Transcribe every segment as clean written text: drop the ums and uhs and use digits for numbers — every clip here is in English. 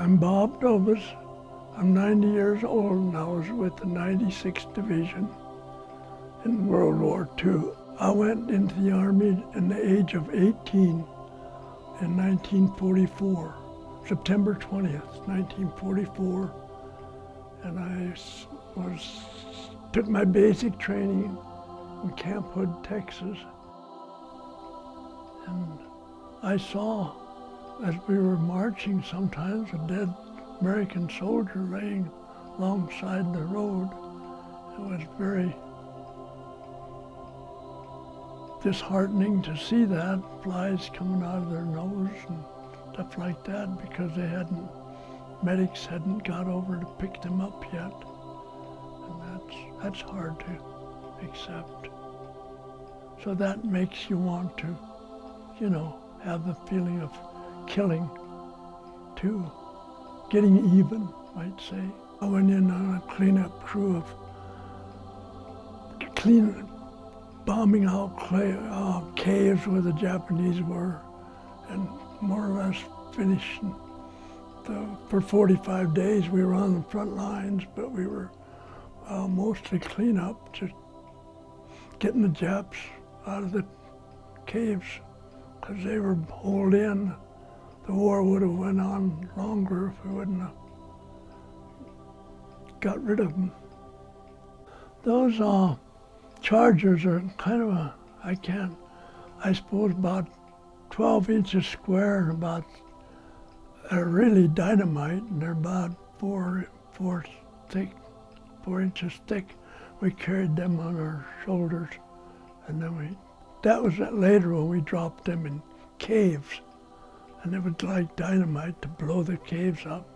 I'm Bob Dobias. I'm 90 years old and I was with the 96th Division in World War II. I went into the Army at the age of 18 in 1944, September 20th, 1944. And I took my basic training in Camp Hood, Texas. And I saw, as we were marching sometimes, a dead American soldier laying alongside the road. It was very disheartening to see that, flies coming out of their nose and stuff like that, because medics hadn't got over to pick them up yet. And that's hard to accept. So that makes you want to, have the feeling of killing too. Getting even, might say. I went in on a cleanup crew of bombing out caves where the Japanese were, and more or less finishing. For 45 days we were on the front lines, but we were mostly cleanup, just getting the Japs out of the caves, because they were holed in. The war would have went on longer if we wouldn't have got rid of them. Those chargers are kind of I suppose about 12 inches square and they're really dynamite, and they're about 4 inches thick. We carried them on our shoulders, and then that was later when we dropped them in caves. And it was like dynamite to blow the caves up.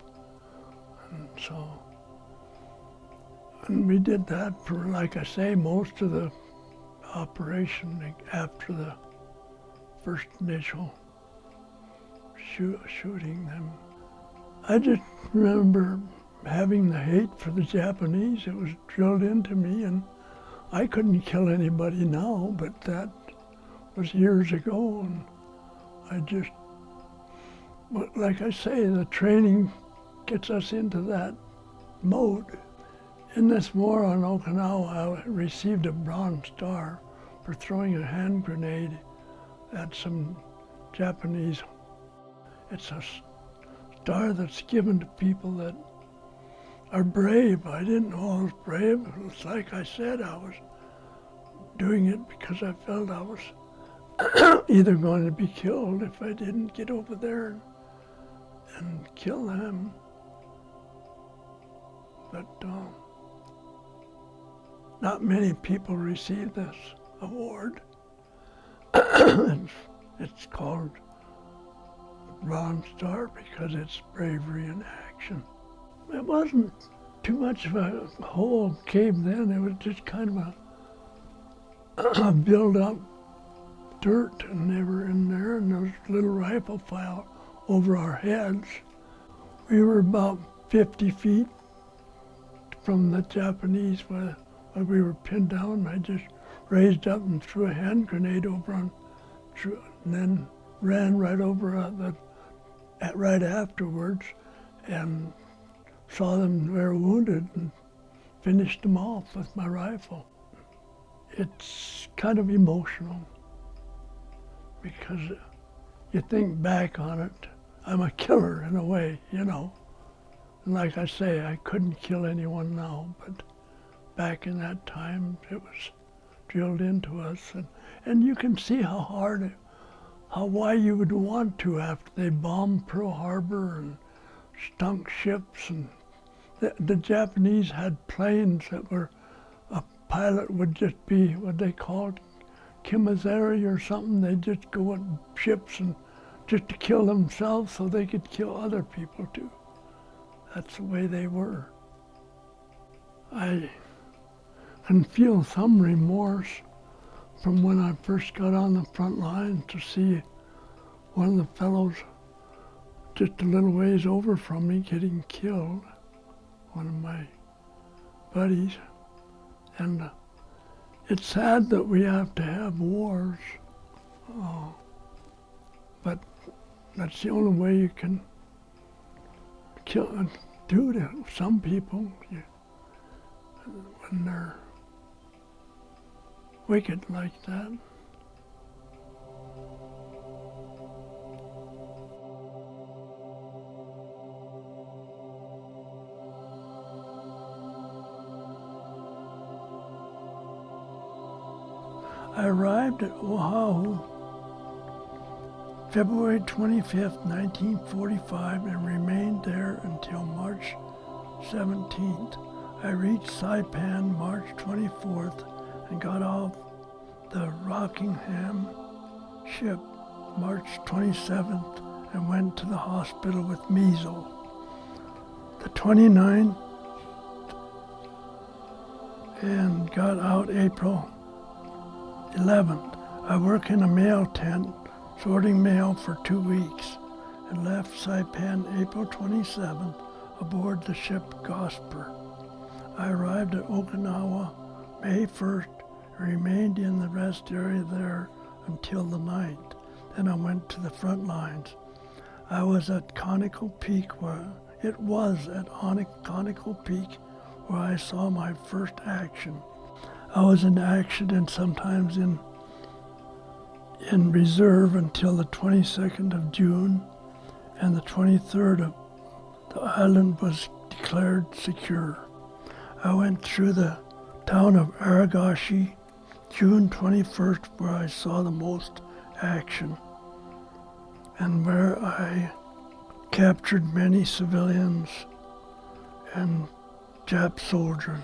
And we did that for, like I say, most of the operation after the first initial shooting them. I just remember having the hate for the Japanese. It was drilled into me, and I couldn't kill anybody now, but that was years ago, and but like I say, the training gets us into that mode. In this war on Okinawa, I received a Bronze Star for throwing a hand grenade at some Japanese. It's a star that's given to people that are brave. I didn't know I was brave. It was like I said, I was doing it because I felt I was either going to be killed if I didn't get over there and kill them. But not many people receive this award. It's called Bronze Star because it's bravery in action. It wasn't too much of a whole cave then. It was just kind of a build-up dirt, and they were in there, and there was a little rifle fire over our heads. We were about 50 feet from the Japanese where we were pinned down. I just raised up and threw a hand grenade over and then ran right over right afterwards and saw them they were wounded and finished them off with my rifle. It's kind of emotional because you think back on it. I'm a killer in a way, And like I say, I couldn't kill anyone now, but back in that time, it was drilled into us. And you can see why you would want to after they bombed Pearl Harbor and stunk ships. And the Japanese had planes that were, a pilot would just be what they called Kimazeri or something. They'd just go on ships and just to kill themselves so they could kill other people too. That's the way they were. I can feel some remorse from when I first got on the front line to see one of the fellows just a little ways over from me getting killed, one of my buddies. And it's sad that we have to have wars, but that's the only way you can do to some people when they're wicked like that. I arrived at Oahu February 25th, 1945, and remained there until March 17th. I reached Saipan March 24th and got off the Rockingham ship March 27th and went to the hospital with measles. The 29th and got out April 11th. I work in a mail tent sorting mail for 2 weeks and left Saipan April 27th aboard the ship Gosper. I arrived at Okinawa May 1st and remained in the rest area there until the 9th. Then I went to the front lines. I was at Conical Peak where I saw my first action. I was in action and sometimes in reserve until the 22nd of June, and the 23rd of the island was declared secure. I went through the town of Aragashi June 21st, where I saw the most action and where I captured many civilians and Jap soldiers.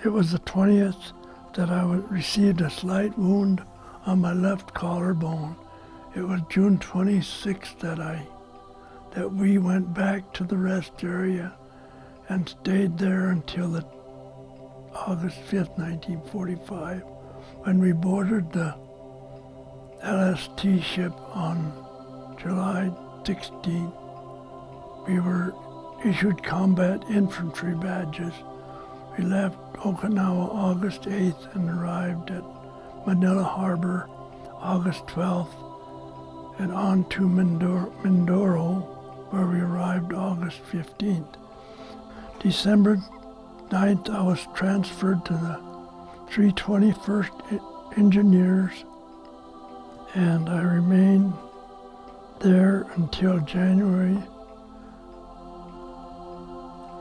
It was the 20th that I received a slight wound on my left collarbone. It was June 26th that we went back to the rest area and stayed there until the August 5th, 1945, when we boarded the LST ship on July 16th. We were issued combat infantry badges. We left Okinawa August 8th and arrived at Manila Harbor August 12th and on to Mindoro, where we arrived August 15th. December 9th, I was transferred to the 321st Engineers, and I remained there until January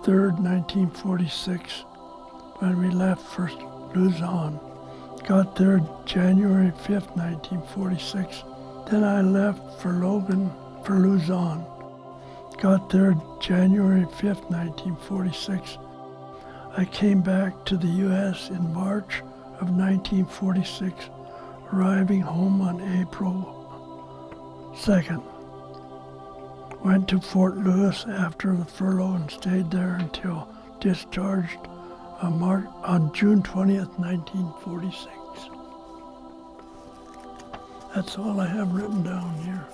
3rd, 1946, when we left for Luzon. Got there January 5th, 1946. Then I left for Luzon. Got there January 5th, 1946. I came back to the U.S. in March of 1946, arriving home on April 2nd. Went to Fort Lewis after the furlough and stayed there until discharged on June 20th, 1946. That's all I have written down here.